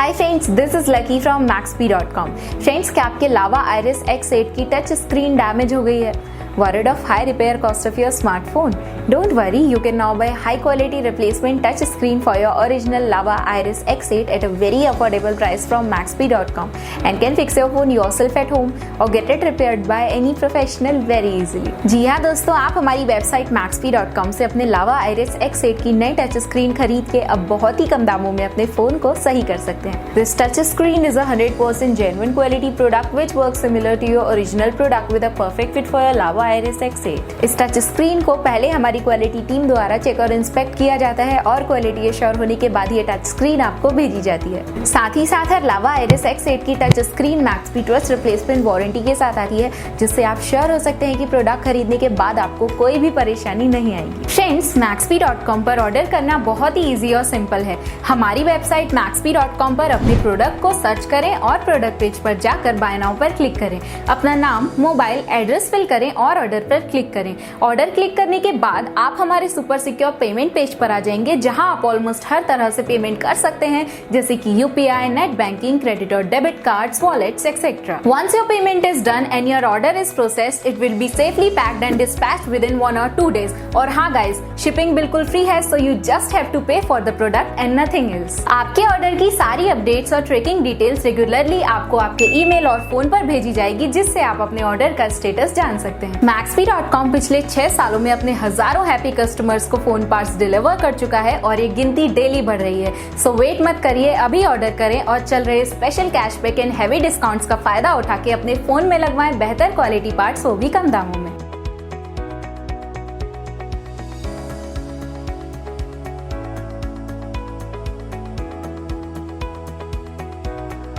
Hi friends, this is lucky from Maxbhi.com। Friends, क्या आपके लावा iris X8 की touch screen damage हो गई है? Worried of high repair cost of your smartphone? Don't worry, you can now buy high quality replacement touch screen for your original Lava Iris X8 at a very affordable price from Maxbhi.com and can fix your phone yourself at home or get it repaired by any professional very easily। जी हाँ दोस्तों, आप हमारी website Maxbhi.com से अपने Lava Iris X8 की नई touch screen खरीद के अब बहुत ही कम दामों में अपने फोन को सही कर सकते हैं। This touch screen is a 100% genuine quality product which works similar to your original product with a perfect fit for your Lava Iris X8। इस टच स्क्रीन को पहले हमारी क्वालिटी टीम द्वारा चेक और इंस्पेक्ट किया जाता है और क्वालिटी एश्योर होने के बाद ये टच स्क्रीन आपको भेजी जाती है। साथ ही साथ हर लावा आइरिस X8 की touch screen Maxbhi trust replacement warranty के साथ आती है, जिससे आप श्योर हो सकते हैं कि प्रोडक्ट खरीदने के बाद आपको कोई भी परेशानी नहीं आएगी। फ्रेंड्स, Maxbhi.com पर ऑर्डर करना बहुत ही ईजी और सिंपल है। हमारी वेबसाइट Maxbhi.com पर अपने प्रोडक्ट को सर्च करें और प्रोडक्ट पेज पर जाकर बाय नाउ पर क्लिक करें। अपना नाम, मोबाइल, एड्रेस फिल करें और ऑर्डर पर क्लिक करें। ऑर्डर क्लिक करने के बाद आप हमारे सुपर सिक्योर पेमेंट पेज पर आ जाएंगे, जहां आप ऑलमोस्ट हर तरह से पेमेंट कर सकते हैं, जैसे कि यूपीआई, नेट बैंकिंग, क्रेडिट और debit cards, wallets etcetera. Once your payment is done and your order is processed, it will be safely packed and dispatched within 1 or 2 days। और हाँ गाइस, शिपिंग बिल्कुल free है, so you just have to pay for the product and nothing else. आपके order की सारी updates और tracking details regularly आपको आपके ईमेल और फोन पर भेजी जाएगी, जिससे आप अपने ऑर्डर का स्टेटस जान सकते हैं। Maxbhi.com पिछले 6 सालों में अपने हजारों हैप्पी कस्टमर्स को फोन पार्ट्स डिलीवर कर चुका है और ये गिनती डेली बढ़ रही है। सो वेट मत करिए, अभी ऑर्डर करें और चल रहे special cashback and heavy discounts का फायदा उठा के अपने फोन में लगवाएं बेहतर क्वालिटी पार्ट्स, वो भी कम दामों में।